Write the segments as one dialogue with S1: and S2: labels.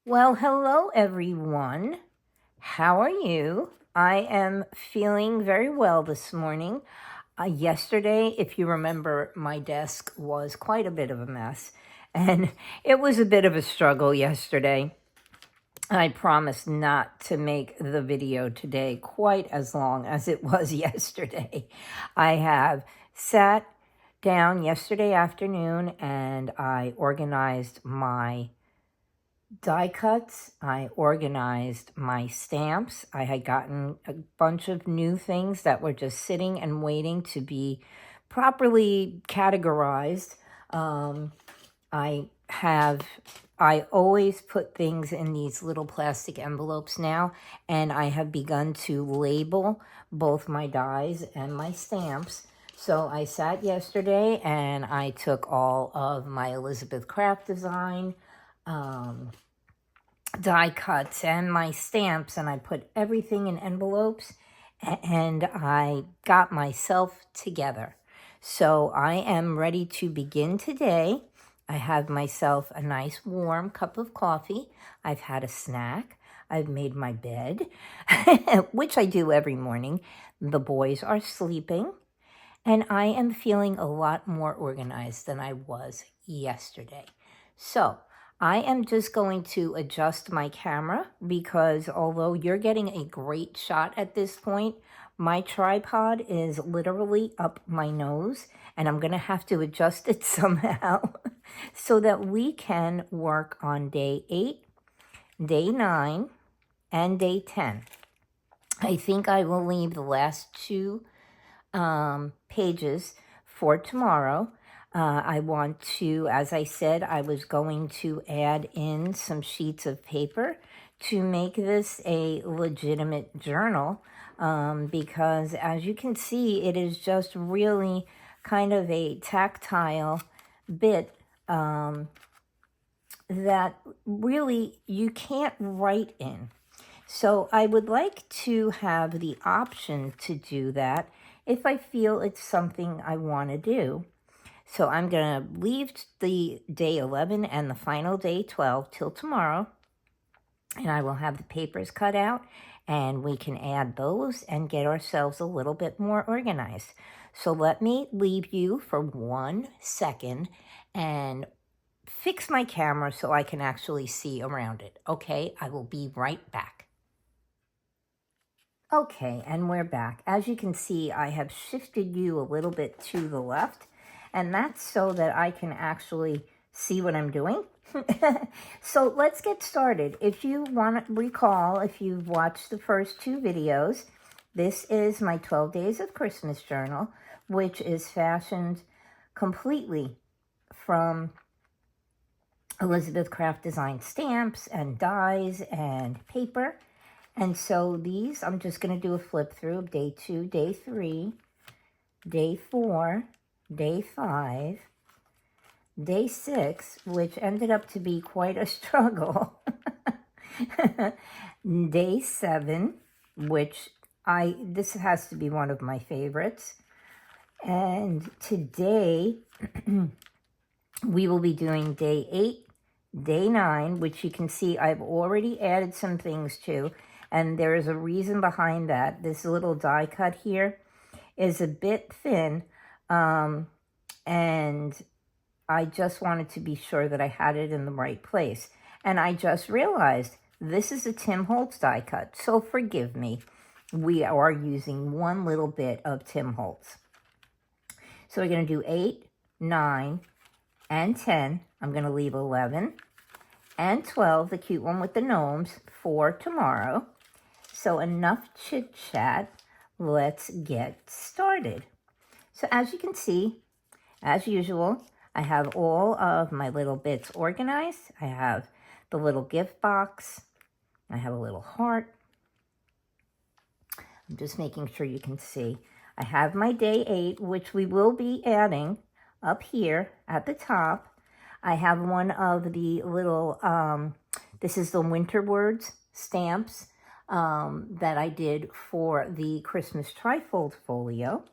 S1: Well, hello everyone. How are you? I am feeling very well this morning. Yesterday, if you remember, my desk was quite a bit of a mess, and it was a bit of a struggle yesterday. I promised not to make the video today quite as long as it was yesterday. I have sat down yesterday afternoon and I organized my die cuts. I organized my stamps. I had gotten a bunch of new things that were just sitting and waiting to be properly categorized. I have, I always put things in these little plastic envelopes now, and I have begun to label both my dies and my stamps. So I sat yesterday and I took all of my Elizabeth Craft design die cuts and my stamps, and I put everything in envelopes and I got myself together. So I am ready to begin today. I have myself a nice warm cup of coffee. I've had a snack. I've made my bed, which I do every morning. The boys are sleeping, and I am feeling a lot more organized than I was yesterday. So I am just going to adjust my camera because although you're getting a great shot at this point, my tripod is literally up my nose and I'm going to have to adjust it somehow so that we can work on day 8, day 9, and day 10. I think I will leave the last two pages for tomorrow. I want to, as I said, I was going to add in some sheets of paper to make this a legitimate journal because as you can see, it is just really kind of a tactile bit that really you can't write in. So I would like to have the option to do that if I feel it's something I want to do. So I'm going to leave the day 11 and the final day 12 till tomorrow. And I will have the papers cut out and we can add those and get ourselves a little bit more organized. So let me leave you for 1 second and fix my camera so I can actually see around it. Okay, I will be right back. Okay, and we're back. As you can see, I have shifted you a little bit to the left, and that's so that I can actually see what I'm doing. So let's get started. If you want to recall, if you've watched the first 2 videos, this is my 12 Days of Christmas journal, which is fashioned completely from Elizabeth Craft Design stamps and dies and paper. And so these, I'm just going to do a flip through of day 2, day 3, day 4, day 5, day 6, which ended up to be quite a struggle, day 7, which this has to be one of my favorites. And today we will be doing day 8, day 9, which you can see I've already added some things to. And there is a reason behind that. This little die cut here is a bit thin, and I just wanted to be sure that I had it in the right place. And I just realized this is a Tim Holtz die cut, so forgive me. We are using one little bit of Tim Holtz. So we're going to do 8, 9, and 10. I'm going to leave 11 and 12, the cute one with the gnomes, for tomorrow. So enough chit-chat, let's get started. So as you can see, as usual, I have all of my little bits organized. I have the little gift box. I have a little heart. I'm just making sure you can see. I have my day 8, which we will be adding up here at the top. I have one of the little, this is the Winter Words stamps that I did for the Christmas trifold folio,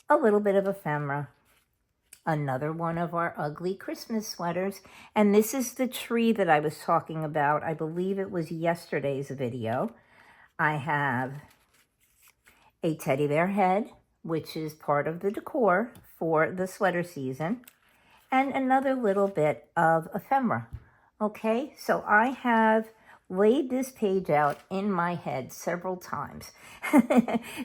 S1: a little bit of ephemera, Another one of our ugly Christmas sweaters. And this is the tree that I was talking about. I believe it was yesterday's video. I have a teddy bear head, which is part of the decor for the sweater season, and another little bit of ephemera. Okay, so I have laid this page out in my head several times.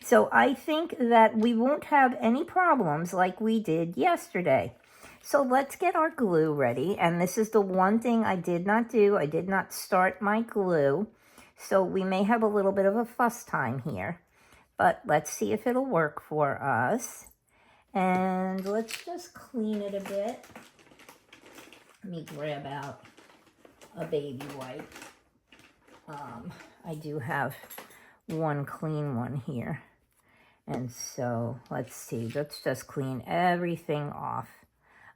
S1: So I think that we won't have any problems like we did yesterday. So let's get our glue ready. And this is the one thing I did not do. I did not start my glue. So we may have a little bit of a fuss time here. But let's see if it'll work for us. And let's just clean it a bit. Let me grab out a baby wipe. I do have one clean one here. And so let's see, let's just clean everything off.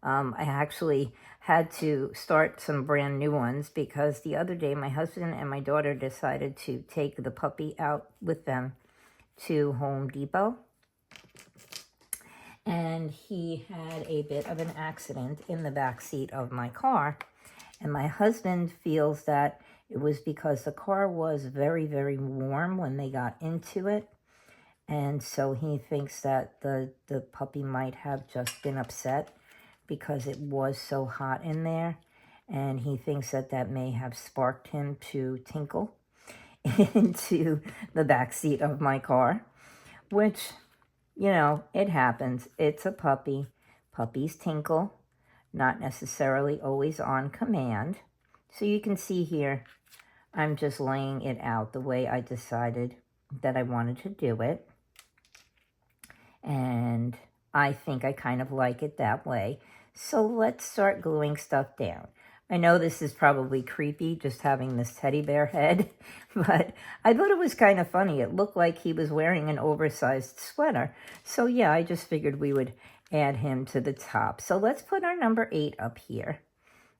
S1: I actually had to start some brand new ones because the other day my husband and my daughter decided to take the puppy out with them to Home Depot. And he had a bit of an accident in the back seat of my car. And my husband feels that it was because the car was very, very warm when they got into it. And so he thinks that the puppy might have just been upset because it was so hot in there. And he thinks that that may have sparked him to tinkle into the back seat of my car, which, you know, it happens. It's a puppy. Puppies tinkle, not necessarily always on command. So you can see here, I'm just laying it out the way I decided that I wanted to do it. And I think I kind of like it that way. So let's start gluing stuff down. I know this is probably creepy, just having this teddy bear head, but I thought it was kind of funny. It looked like he was wearing an oversized sweater. So yeah, I just figured we would add him to the top. So let's put our number 8 up here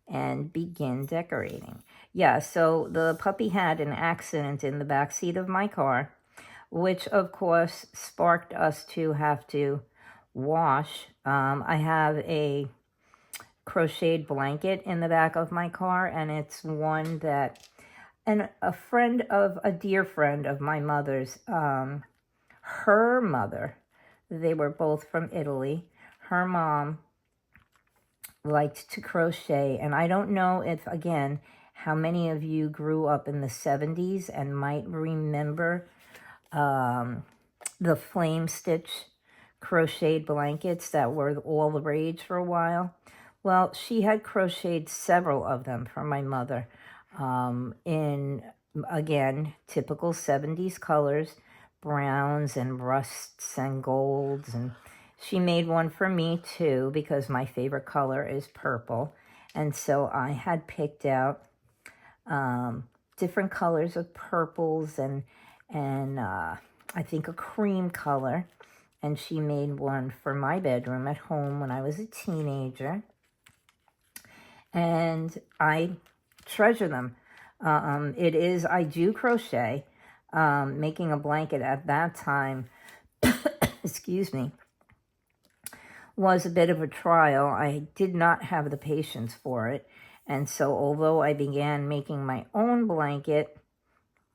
S1: and begin decorating. Yeah, so the puppy had an accident in the back seat of my car, which of course sparked us to have to wash. I have a crocheted blanket in the back of my car, and it's one that a dear friend of my mother's, her mother, they were both from Italy. Her mom liked to crochet, and I don't know if, again, how many of you grew up in the 70s and might remember the flame stitch crocheted blankets that were all the rage for a while. Well, she had crocheted several of them for my mother in, again, typical 70s colors, browns and rusts and golds. And she made one for me too because my favorite color is purple. And so I had picked out different colors of purples and I think a cream color. And she made one for my bedroom at home when I was a teenager. And I treasure them. I do crochet. Making a blanket at that time, excuse me, was a bit of a trial. I did not have the patience for it. And so although I began making my own blanket,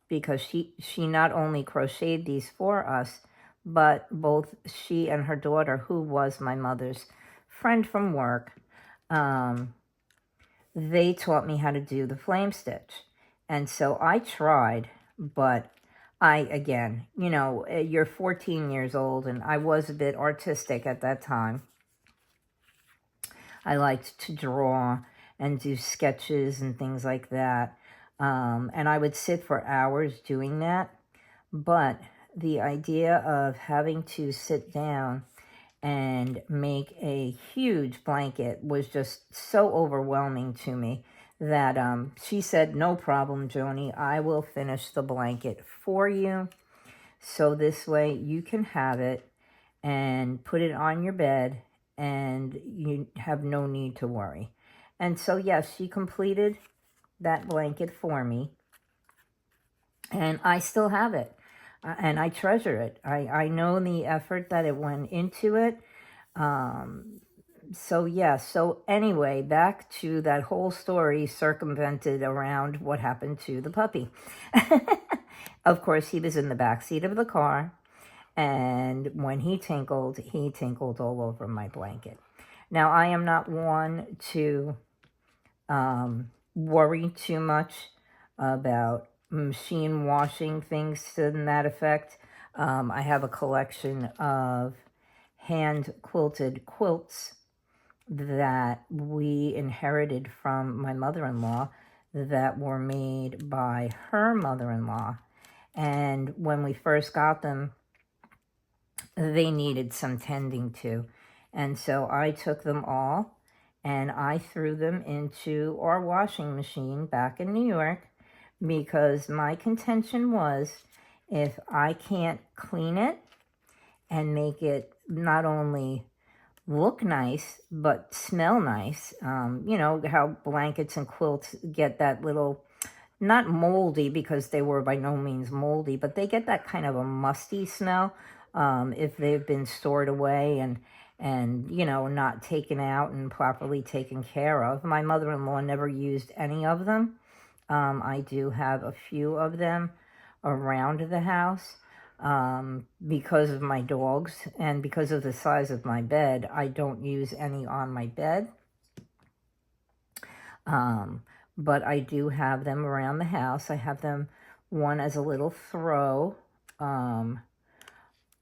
S1: because she not only crocheted these for us, but both she and her daughter, who was my mother's friend from work, they taught me how to do the flame stitch. And so I tried, but again, you know, you're 14 years old, and I was a bit artistic at that time. I liked to draw and do sketches and things like that. And I would sit for hours doing that. But the idea of having to sit down and make a huge blanket was just so overwhelming to me that she said, "No problem, Joni, I will finish the blanket for you. So this way you can have it and put it on your bed and you have no need to worry." And so, yes, she completed that blanket for me. And I still have it. And I treasure it. I know the effort that it went into it. So anyway, back to that whole story circumvented around what happened to the puppy. Of course, he was in the back seat of the car, and when he tinkled all over my blanket. Now, I am not one to worry too much about machine washing, things to that effect. I have a collection of hand quilted quilts that we inherited from my mother-in-law that were made by her mother-in-law. And when we first got them, they needed some tending to. And so I took them all and I threw them into our washing machine back in New York, because my contention was, if I can't clean it and make it not only look nice but smell nice, you know how blankets and quilts get that little, not moldy, because they were by no means moldy, but they get that kind of a musty smell if they've been stored away and you know, not taken out and properly taken care of. My mother-in-law never used any of them. I do have a few of them around the house. Because of my dogs and because of the size of my bed, I don't use any on my bed. But I do have them around the house. I have them, one as a little throw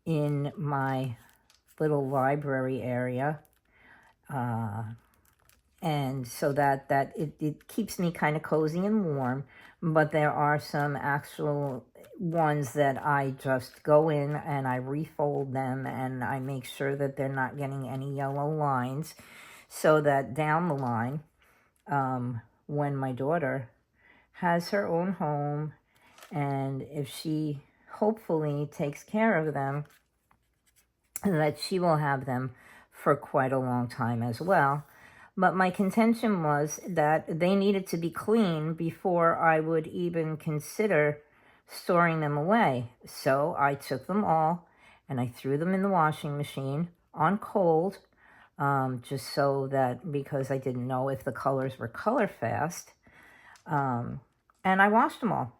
S1: in my little library area. And so that it keeps me kind of cozy and warm. But there are some actual ones that I just go in and I refold them and I make sure that they're not getting any yellow lines, so that down the line, when my daughter has her own home, and if she hopefully takes care of them, that she will have them for quite a long time as well. But my contention was that they needed to be clean before I would even consider storing them away. So I took them all and I threw them in the washing machine on cold, just so that, because I didn't know if the colors were color fast. And I washed them all.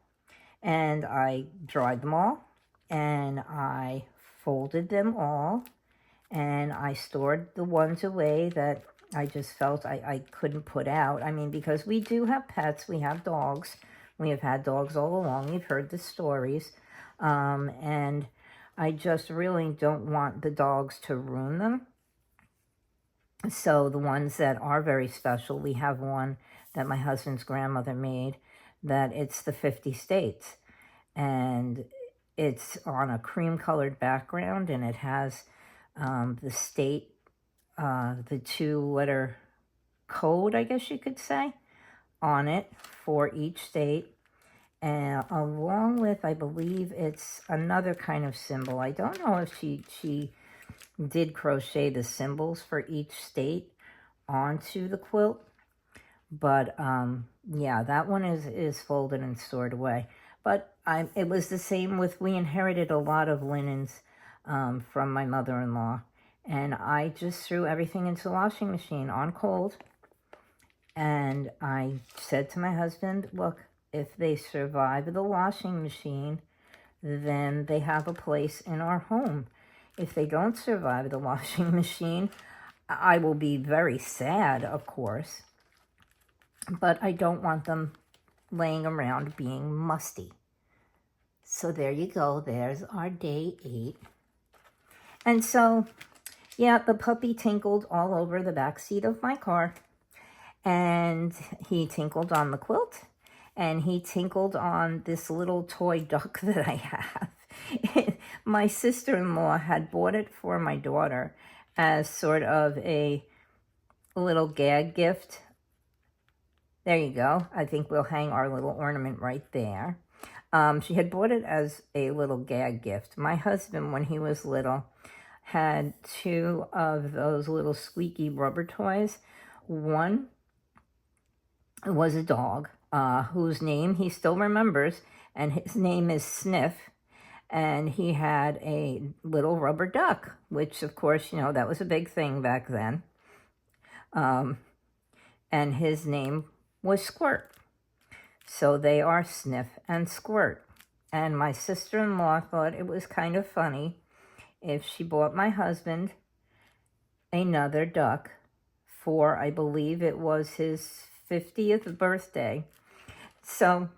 S1: And I dried them all. And I folded them all. And I stored the ones away that I just felt I couldn't put out. I mean, because we do have pets. We have dogs. We have had dogs all along. You've heard the stories. And I just really don't want the dogs to ruin them. So the ones that are very special, we have one that my husband's grandmother made, that it's the 50 states. And it's on a cream-colored background, and it has the state, the two-letter code, I guess you could say, on it for each state, and along with, I believe it's another kind of symbol. I don't know if she did crochet the symbols for each state onto the quilt, but yeah, that one is folded and stored away. But it was the same with, we inherited a lot of linens from my mother-in-law, and I just threw everything into the washing machine on cold. And I said to my husband, look, if they survive the washing machine, then they have a place in our home. If they don't survive the washing machine, I will be very sad, of course. But I don't want them laying around being musty. So there you go. There's our day 8. And so, yeah, the puppy tinkled all over the back seat of my car. And he tinkled on the quilt. And he tinkled on this little toy duck that I have. My sister-in-law had bought it for my daughter as sort of a little gag gift. There you go. I think we'll hang our little ornament right there. She had bought it as a little gag gift. My husband, when he was little, had 2 of those little squeaky rubber toys. One was a dog, whose name he still remembers, and his name is Sniff. And he had a little rubber duck, which, of course, you know, that was a big thing back then. and his name was Squirt. So they are Sniff and Squirt. And my sister-in-law thought it was kind of funny if she bought my husband another duck for, I believe it was his 50th birthday. So,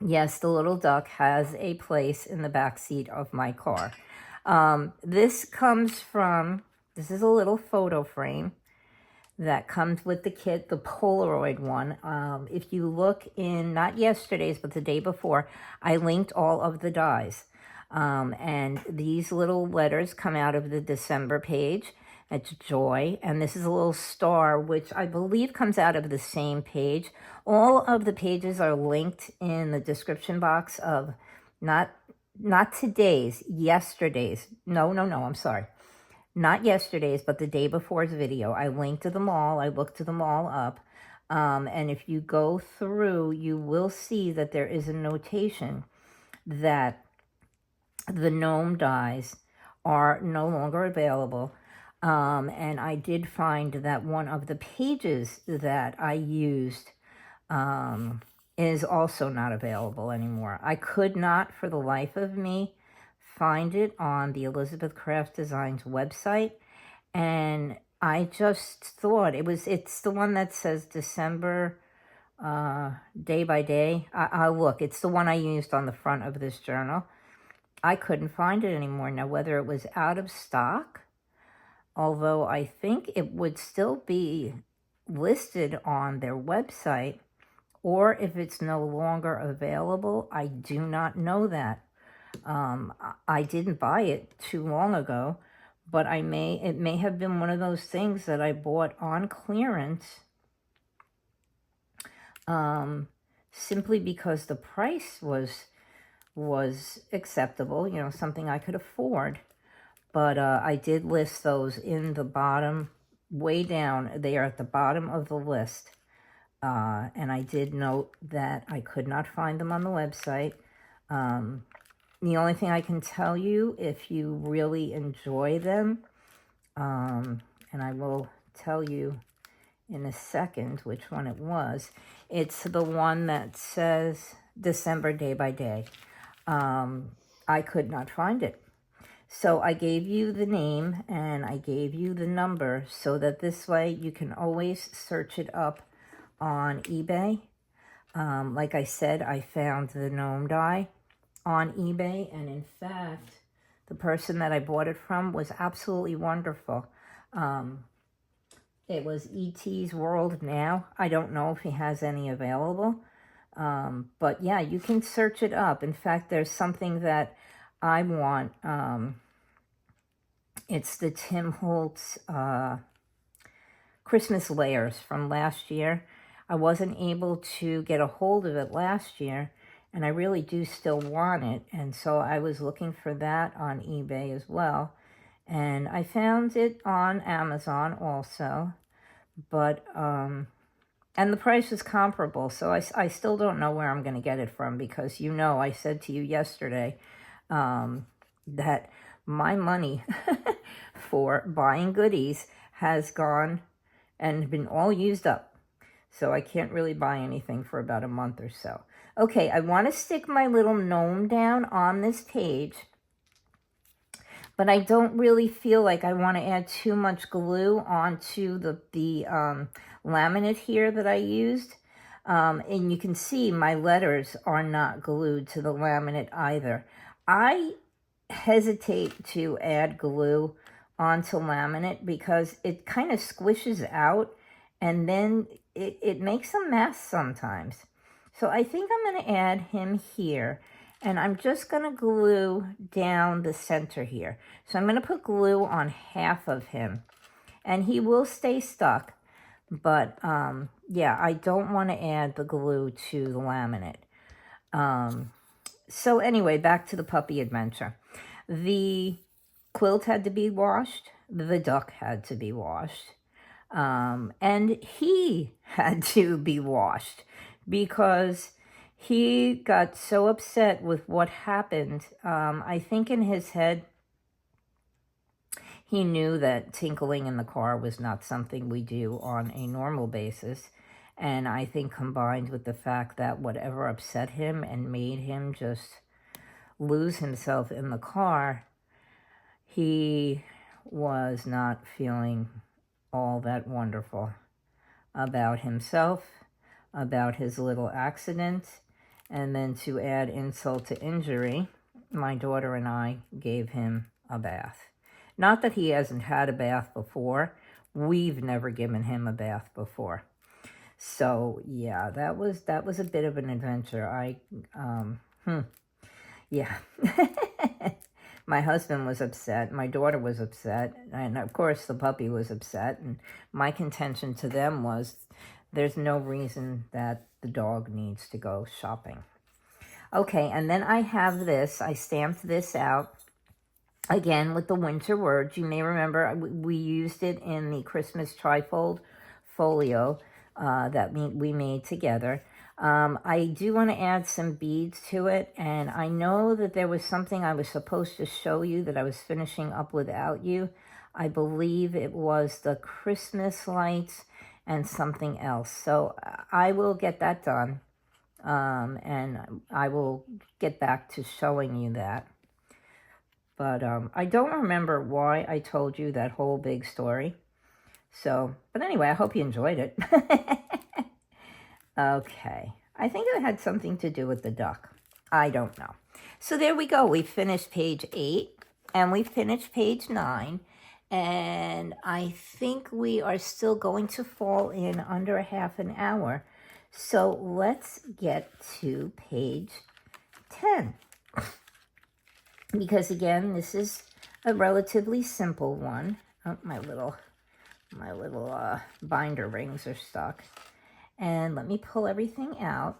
S1: yes, the little duck has a place in the back seat of my car. This is a little photo frame that comes with the kit, the Polaroid one. If you look in, not yesterday's, but the day before, I linked all of the dies. And these little letters come out of the December page. It's Joy, and this is a little star, which I believe comes out of the same page. All of the pages are linked in the description box of not today's, yesterday's. No, I'm sorry. Not yesterday's, but the day before's video. I linked to them all. I looked to them all up. And if you go through, you will see that there is a notation that the gnome dies are no longer available. And I did find that one of the pages that I used is also not available anymore. I could not, for the life of me, find it on the Elizabeth Craft Designs website, and I just thought it's the one that says December day by day. I'll look. It's the one I used on the front of this journal. I couldn't find it anymore. Now, whether it was out of stock, although I think it would still be listed on their website, or if it's no longer available, I do not know that. I didn't buy it too long ago, but it may have been one of those things that I bought on clearance, simply because the price was acceptable, something I could afford. But I did list those in the bottom, way down. They are at the bottom of the list. And I did note that I could not find them on the website. The only thing I can tell you, if you really enjoy them, and I will tell you in a second which one it was, it's the one that says December day by day. I could not find it. So I gave you the name and I gave you the number so that this way you can always search it up on eBay. Like I said, I found the gnome die on eBay, and in fact, the person that I bought it from was absolutely wonderful. It was E.T.'s World Now. I don't know if he has any available, but yeah, you can search it up. In fact, there's something that I want. It's the Tim Holtz Christmas layers from last year. I wasn't able to get a hold of it last year, and I really do still want it. And so I was looking for that on eBay as well. And I found it on Amazon also. But, and the price is comparable. So I still don't know where I'm going to get it from, because, I said to you yesterday that my money for buying goodies has gone and been all used up. So I can't really buy anything for about a month or so. Okay, I want to stick my little gnome down on this page, but I don't really feel like I want to add too much glue onto the laminate here that I used. And you can see my letters are not glued to the laminate either. I hesitate to add glue onto laminate because it kind of squishes out, and then it makes a mess sometimes. So I think I'm going to add him here, and I'm just going to glue down the center here. So I'm going to put glue on half of him, and he will stay stuck. But yeah, I don't want to add the glue to the laminate. So anyway, back to the puppy adventure. The quilt had to be washed. The duck had to be washed. And he had to be washed because he got so upset with what happened. I think in his head, he knew that tinkling in the car was not something we do on a normal basis. And I think combined with the fact that whatever upset him and made him just lose himself in the car, he was not feeling all that wonderful about himself, about his little accident. And then to add insult to injury, my daughter and I gave him a bath. Not that he hasn't had a bath before. We've never given him a bath before. So yeah, that was a bit of an adventure. Yeah. My husband was upset. My daughter was upset. And of course the puppy was upset. And my contention to them was there's no reason that the dog needs to go shopping. Okay, and then I have this. I stamped this out again with the winter words. You may remember we used it in the Christmas trifold folio that we made together. I do want to add some beads to it, and I know that there was something I was supposed to show you that I was finishing up without you. I believe it was the Christmas lights and something else. So I will get that done, and I will get back to showing you that. But I don't remember why I told you that whole big story. So, but anyway, I hope you enjoyed it. Okay, I think it had something to do with the duck. I don't know. So there we go. We finished page 8 and we finished page 9. And I think we are still going to fall in under a half an hour. So let's get to page 10. Because again, this is a relatively simple one. Oh, my little binder rings are stuck. And let me pull everything out.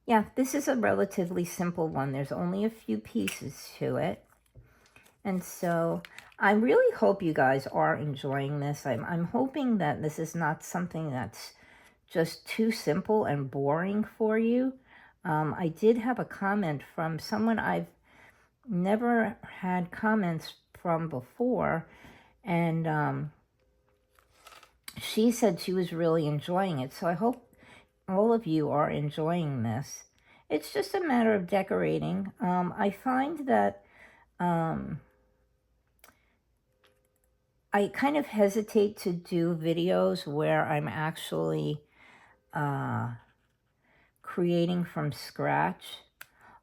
S1: Yeah, this is a relatively simple one. There's only a few pieces to it. And so I really hope you guys are enjoying this. I'm hoping that this is not something that's just too simple and boring for you. I did have a comment from someone I've never had comments from before. And she said she was really enjoying it. So I hope all of you are enjoying this. It's just a matter of decorating. I find that I kind of hesitate to do videos where I'm actually creating from scratch.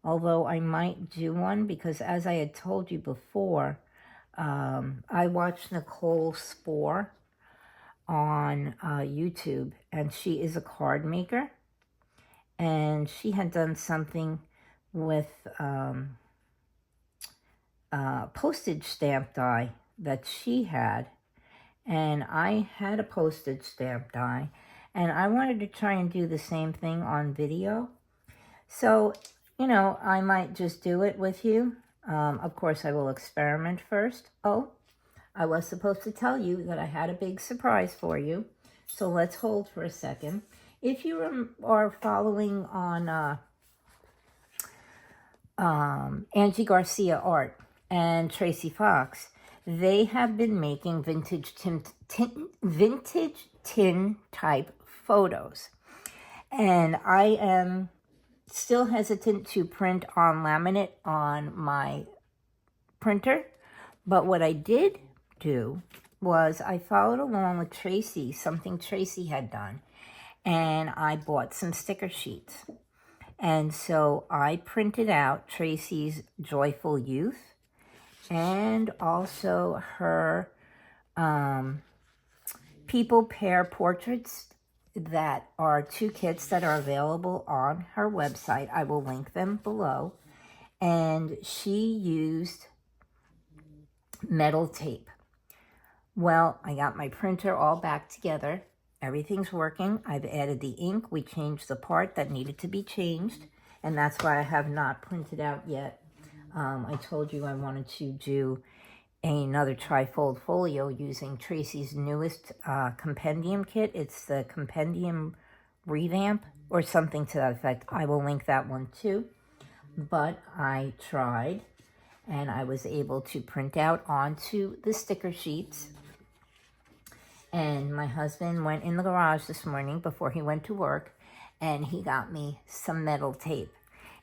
S1: Although I might do one because, as I had told you before, I watched Nicole Spohr on YouTube, and she is a card maker, and she had done something with postage stamp die that she had, and I had a postage stamp die, and I wanted to try and do the same thing on video. So, you know, I might just do it with you. Of course, I will experiment first. Oh, I was supposed to tell you that I had a big surprise for you. So let's hold for a second. If you are following on Angie Garcia Art and Tracy Fox, they have been making vintage tin type photos. And I am still hesitant to print on laminate on my printer. But what I did do was I followed along with Tracy, something Tracy had done, and I bought some sticker sheets. And so I printed out Tracy's Joyful Youth and also her people pair portraits that are 2 kits that are available on her website. I will link them below. And she used metal tape. Well, I got my printer all back together. Everything's working. I've added the ink. We changed the part that needed to be changed, and that's why I have not printed out yet. I told you I wanted to do another trifold folio using Tracy's newest Compendium kit. It's the Compendium ReVamp or something to that effect. I will link that one too. But I tried, and I was able to print out onto the sticker sheets. And my husband went in the garage this morning before he went to work, and he got me some metal tape.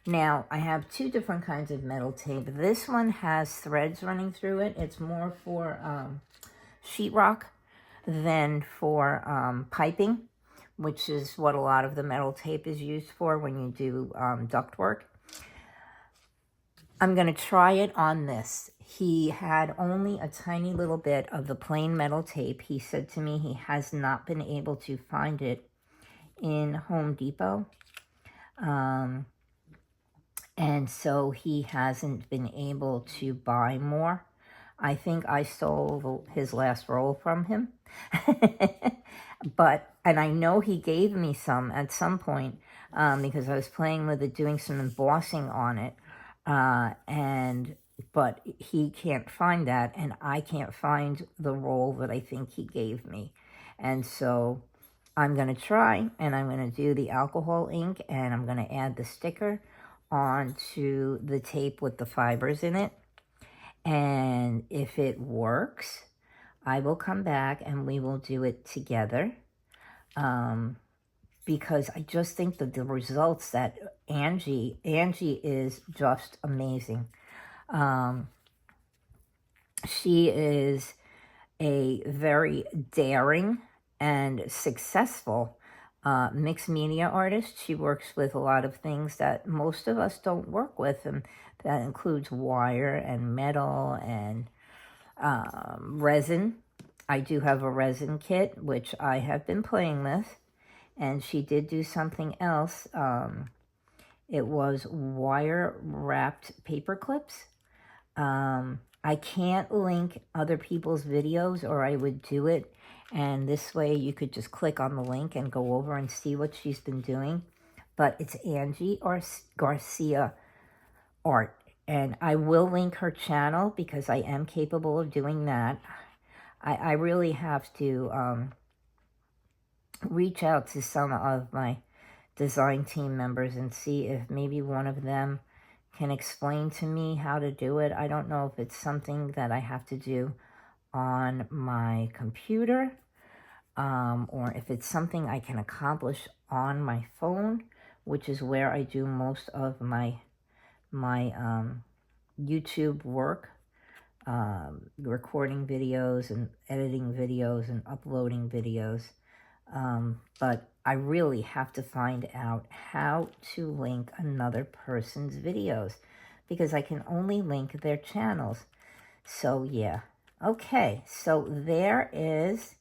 S1: Now, I have two different kinds of metal tape. This one has threads running through it. It's more for sheetrock than for piping, which is what a lot of the metal tape is used for when you do ductwork. I'm going to try it on this. He had only a tiny little bit of the plain metal tape. He said to me he has not been able to find it in Home Depot. And so he hasn't been able to buy more. I think I stole his last roll from him. And I know he gave me some at some point because I was playing with it, doing some embossing on it. But he can't find that, and I can't find the roll that I think he gave me. And so I'm going to try, and I'm going to do the alcohol ink, and I'm going to add the sticker onto the tape with the fibers in it. And if it works, I will come back and we will do it together. Because I just think that the results that Angie is just amazing. She is a very daring and successful mixed media artist. She works with a lot of things that most of us don't work with, and that includes wire and metal and resin. I do have a resin kit, which I have been playing with, and she did do something else. It was wire-wrapped paper clips. I can't link other people's videos, or I would do it, and this way you could just click on the link and go over and see what she's been doing. But it's Angie Garcia Art, and I will link her channel because I am capable of doing that. I really have to reach out to some of my design team members and see if maybe one of them can explain to me how to do it. I don't know if it's something that I have to do on my computer or if it's something I can accomplish on my phone, which is where I do most of my YouTube work, recording videos and editing videos and uploading videos. But I really have to find out how to link another person's videos because I can only link their channels. So yeah. Okay, so there is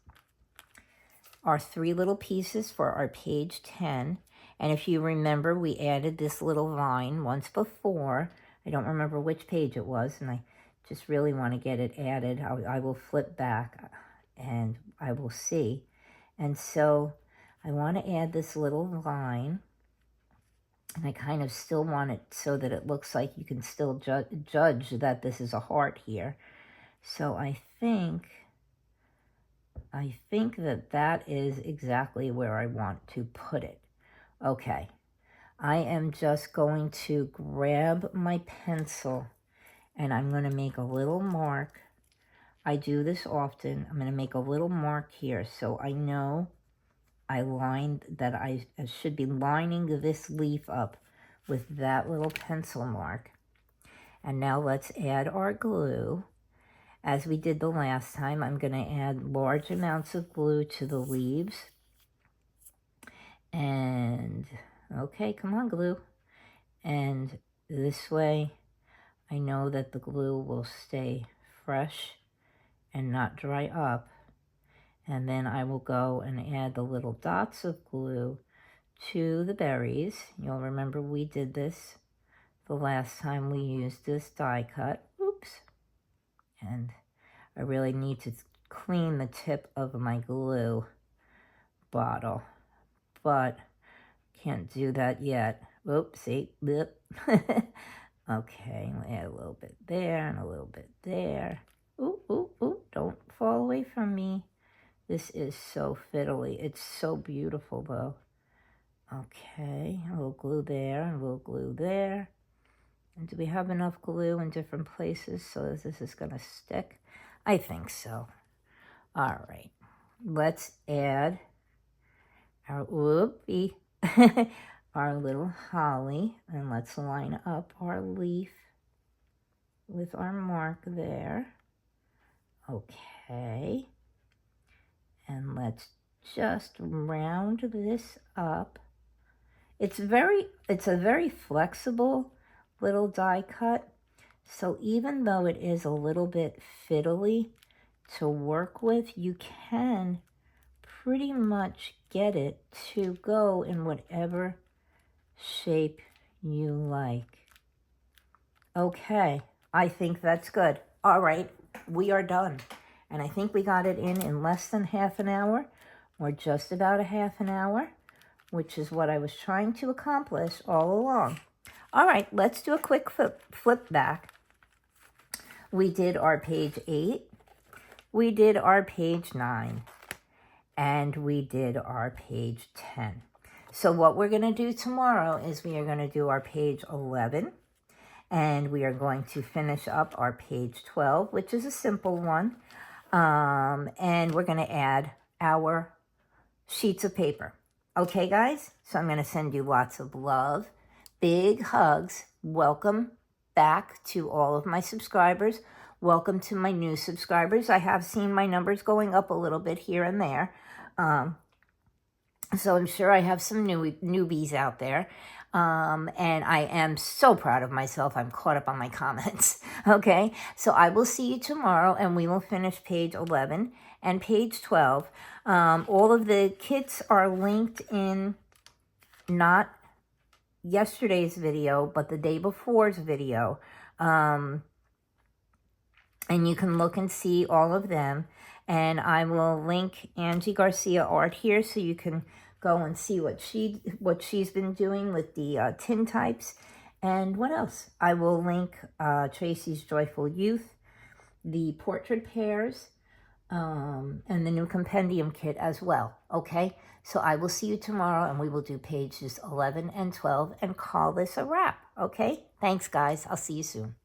S1: our 3 little pieces for our page 10. And if you remember, we added this little vine once before. I don't remember which page it was, and I just really want to get it added. I will flip back and I will see. And so I want to add this little vine, and I kind of still want it so that it looks like you can still judge that this is a heart here. So I think that is exactly where I want to put it. Okay, I am just going to grab my pencil, and I'm going to make a little mark. I do this often. I'm going to make a little mark here so I know I should be lining this leaf up with that little pencil mark. And now let's add our glue. As we did the last time, I'm going to add large amounts of glue to the leaves. And, okay, come on, glue. And this way, I know that the glue will stay fresh and not dry up. And then I will go and add the little dots of glue to the berries. You'll remember we did this the last time we used this die cut. Oops. And I really need to clean the tip of my glue bottle, but can't do that yet. Oopsie. Okay, I'll add a little bit there and a little bit there. Ooh, ooh, ooh, don't fall away from me. This is so fiddly. It's so beautiful, though. Okay, a little glue there and a little glue there. And do we have enough glue in different places so that this is going to stick? I think so. All right. Let's add our, whoopee, our little holly. And let's line up our leaf with our mark there. Okay. And let's just round this up. It's a very flexible little die cut. So even though it is a little bit fiddly to work with, you can pretty much get it to go in whatever shape you like. Okay, I think that's good. All right, we are done. And I think we got it in less than half an hour, or just about a half an hour, which is what I was trying to accomplish all along. All right, let's do a quick flip back. We did our page 8, we did our page 9, and we did our page 10. So what we're going to do tomorrow is we are going to do our page 11, and we are going to finish up our page 12, which is a simple one. And we're going to add our sheets of paper. Okay, guys? So I'm going to send you lots of love, big hugs. Welcome back to all of my subscribers. Welcome to my new subscribers. I have seen my numbers going up a little bit here and there. So I'm sure I have some newbies out there. And I am so proud of myself. I'm caught up on my comments. Okay, so I will see you tomorrow, and we will finish page 11 and page 12. All of the kits are linked in not yesterday's video, but the day before's video. And you can look and see all of them. And I will link Angie Garcia Art here so you can go and see what she's been doing with the tin types. And what else? I will link Tracy's Joyful Youth, the portrait pairs, and the new compendium kit as well. Okay, so I will see you tomorrow, and we will do pages 11 and 12 and call this a wrap. Okay, thanks guys. I'll see you soon.